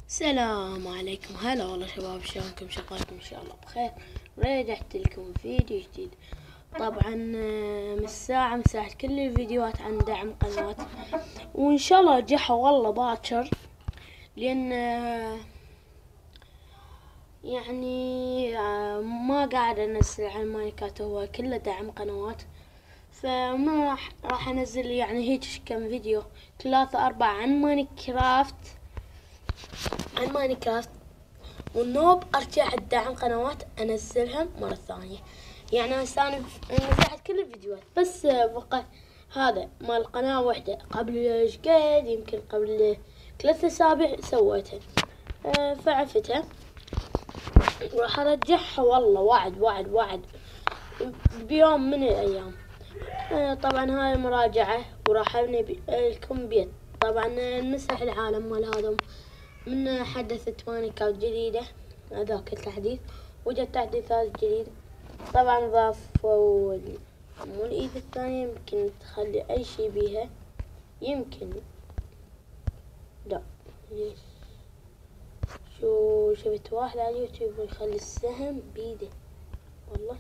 السلام عليكم، هلا والله شباب، شلونكم؟ شغالكم ان شاء الله بخير. رجعت لكم فيديو جديد. طبعا من ساعة كل الفيديوهات عن دعم قنوات، وان شاء الله رجعها والله باكر، لان ما قاعد انزل عن ماينكرافت، هو كله دعم قنوات. فما راح انزل هيك كم فيديو، 3 4 عن ماينكرافت والنوب ارجع ادعم قنوات انزلها مرة ثانية. انا مساحة كل الفيديوهات، بس بقى هذا مال قناة واحدة قبل شقد، يمكن قبل 3 اسابيع سويتها، فعفتها وراح ارجعها والله، وعد بيوم من الايام. طبعا هاي مراجعة، وراح ابني لكم بيت. طبعا نمسح العالم مال هذا من حدثت ماينكرافت جديدة، هذاك التحديث، وجت تحديثات جديدة. طبعا ضافوا مو الايد الثانية، يمكن تخلي اي شي بيها، يمكن لا. ليش شفت واحد على اليوتيوب يخلي السهم بيده، والله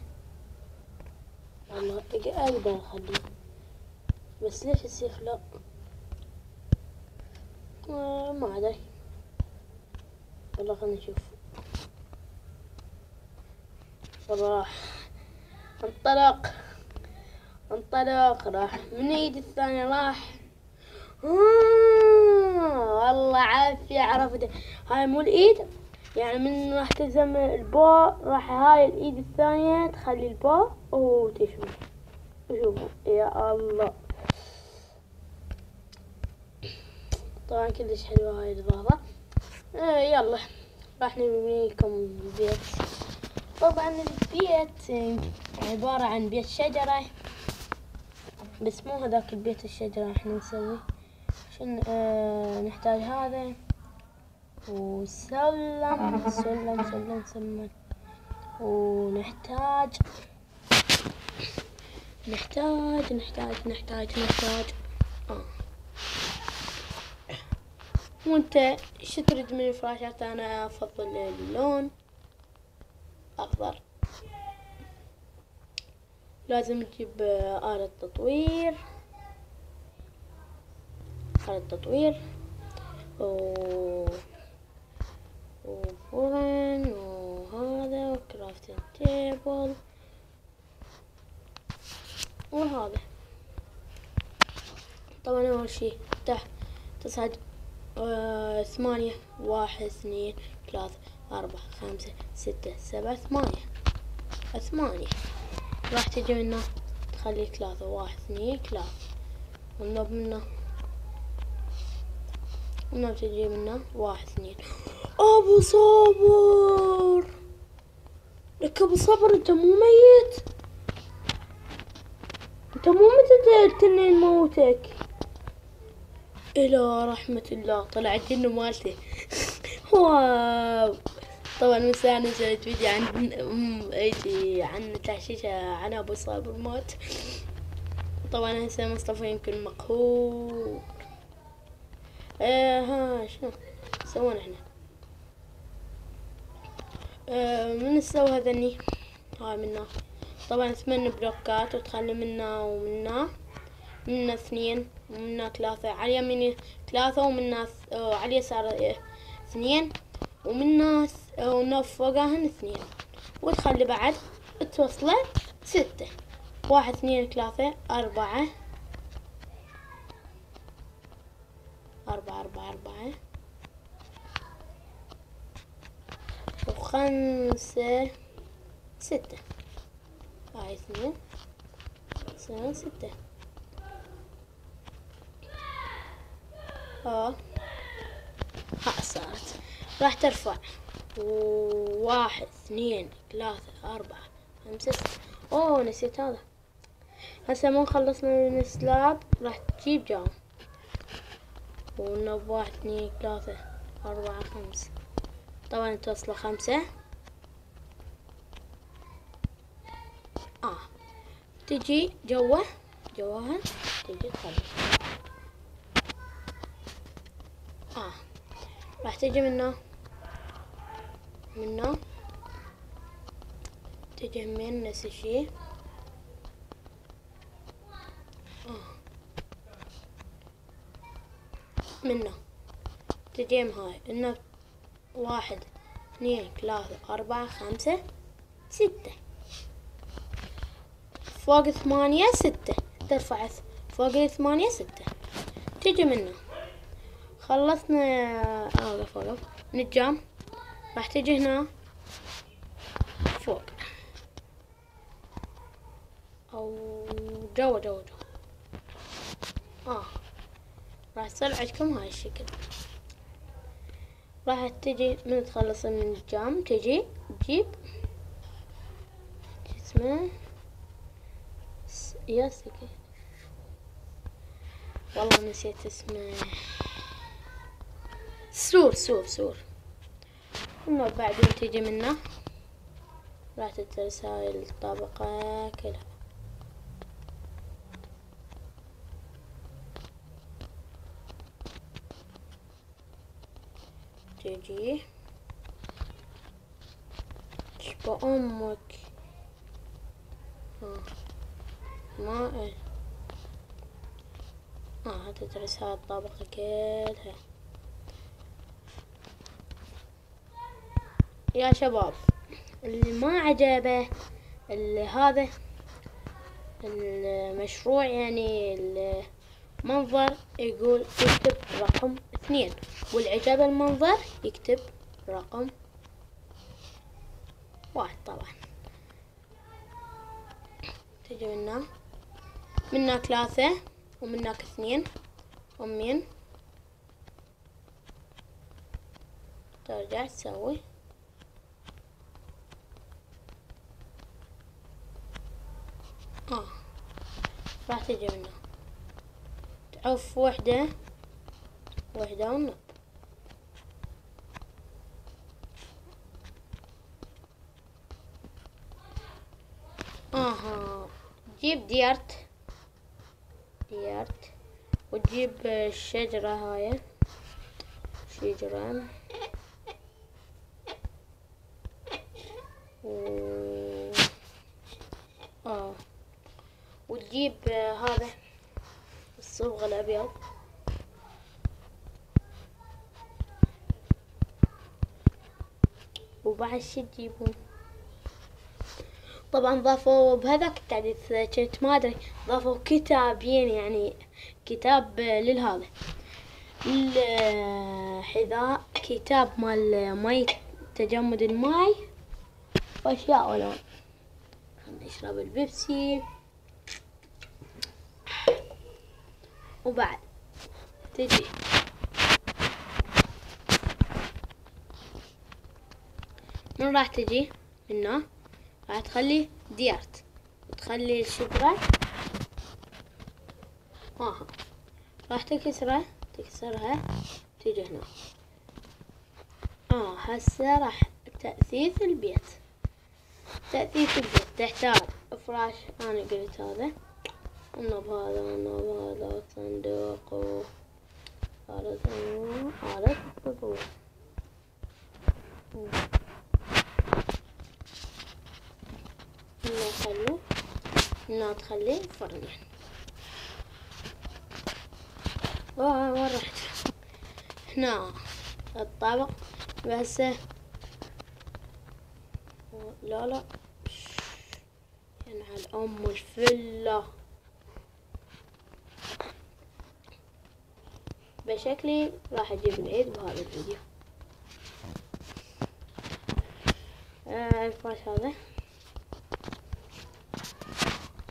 اقدر اخليه، بس ليش السيف لا؟ ما ادري والله. خلنا نشوف. والله راح انطلق راح من ايد الثانية، راح والله عافية. عرفت هاي مو الايد، من راح تلزم الباء، راح هاي الايد الثانية تخلي الباء وتشوف. شوفوا يا الله، طبعا كلش حلوة هاي الإضافة. يلا راح نبني لكم بيت. طبعا البيت عبارة عن بيت شجرة، بس مو هذاك البيت الشجرة احنا نسوي. عشان نحتاج هذا وسلم سلم، ونحتاج نحتاج وانت شو تريد من الفراشات؟ انا افضل اللون اخضر. لازم تجيب آلة تطوير وفرن وهذا وكرافتنج تيبل وهذا. طبعا اول شي تصعد 8 1 2 3 4 5 6 7 8. راح تجي منه تخلي 3 1 2 3، والنوب منه تجي منه 1 2. ابو صابر، لك ابو صابر، انت مو ميت، انت مو متى تنين موتك. الى رحمة الله، طلعت انه مالته. واو. طبعا من ساعة نزلت فيديو عن تحشيشة عن ابو صابر مات. طبعا هسه مصطفى يمكن مقهور. ها شنو سوينا احنا؟ من نسوي هذني؟ هاي منا طبعا 8 بلوكات، وتخلي منا 2 ومنا 3 على يمين، 3 ومنا على اليسار 2، ومنا ونوف فوقهن 2، وتخلي بعد توصله 6. 1 2 3 4 و5 6. هاي 2 6. ها صارت. راح ترفع 1 2 3 4 5 6. اوه نسيت هذا. هسه مو خلصنا من السلاب، راح تجيب جام ونب 1 2 3 4 5. طبعا توصله 5. تجي جواها تجي تخلص. راح تجي منه تجي همين نفس الشي. منه تجي هاي انه 1 2 3 4 5 6 فوق 8 6 ترفع فوق 8 6 تجي منه. خلصنا وقف نجام. راح تجي هنا فوق او جوا راح تصير عندكم هاي الشكل. راح تجي من تخلص من الجام تجي تجيب اسمه ياسكي، والله نسيت اسمه، سور. ثم بعدين تجي منه راح تدرس هاي الطبقة كلها. تجي شبه أمك ما هتدرس هاي الطبقة كلها. يا شباب اللي ما عجبه هذا المشروع يعني المنظر يقول يكتب رقم 2، واللي عجبه المنظر يكتب رقم 1 طبعا. تجي منك 3 ومنك 2 أمين، ترجع تسوي راح تجي منه تعوف وحدة ونب. جيب ديارت وتجيب الشجرة هاي شجرة وتجيب هذا الصبغ الأبيض وبعد شي تجيبون. طبعا ضافوا بهذاك التحديث كنت ما ادري ضافوا كتابين، يعني كتاب للهذا الحذاء، كتاب مال مي تجمد الماي واشياء ولون. نشرب البيبسي. وبعد تجي من راح تجي هنا راح تخلي ديارت وتخلي الشجرة راح تكسرها تيجي هنا. هسه راح تأثيث البيت تحتاج فراش، انا قلت هذا النب هذا صندوق وهذا الصندوق تخلي فرن يعني. وين رحت هنا الطبق بس لا ينعل ام الفله بشكلي. راح اجيب العيد بهذا الفيديو. الفراش هذا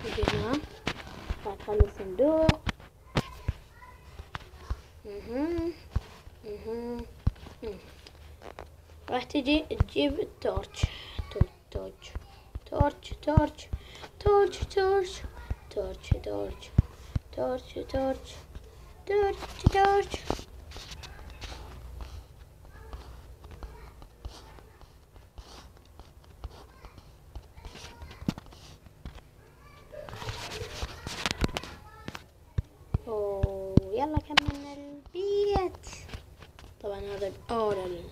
يجي هنا راح تخلي الصندوق راح تجي تجيب التورش يلا كملنا البيت. طبعا هذا الأورال،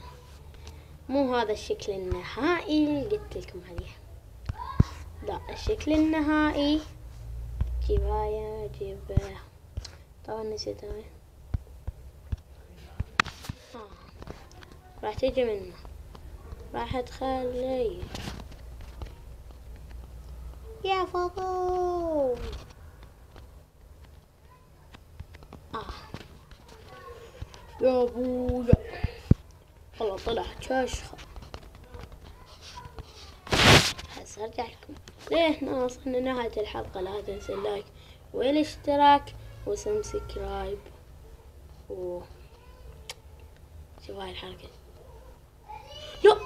مو هذا الشكل النهائي اللي قلت لكم عليه، لا الشكل النهائي. جيب هاي، جيب طبعا نسيت هاي. راح تيجي منه، راح تخلي يا فضول. يا ابويا والله طلع كشخة. هسه ارجع لكم. ليه وصلنا نهاية الحلقة. لا تنسى اللايك والاشتراك وسبسكرايب شوف هاي الحركة. لا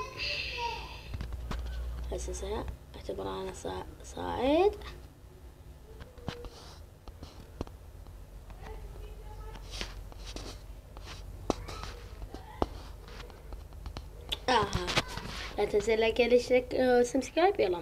هسه اعتبر انا صاعد. لا تنسى اللايك والاشتراك وسبسكرايب. يلا.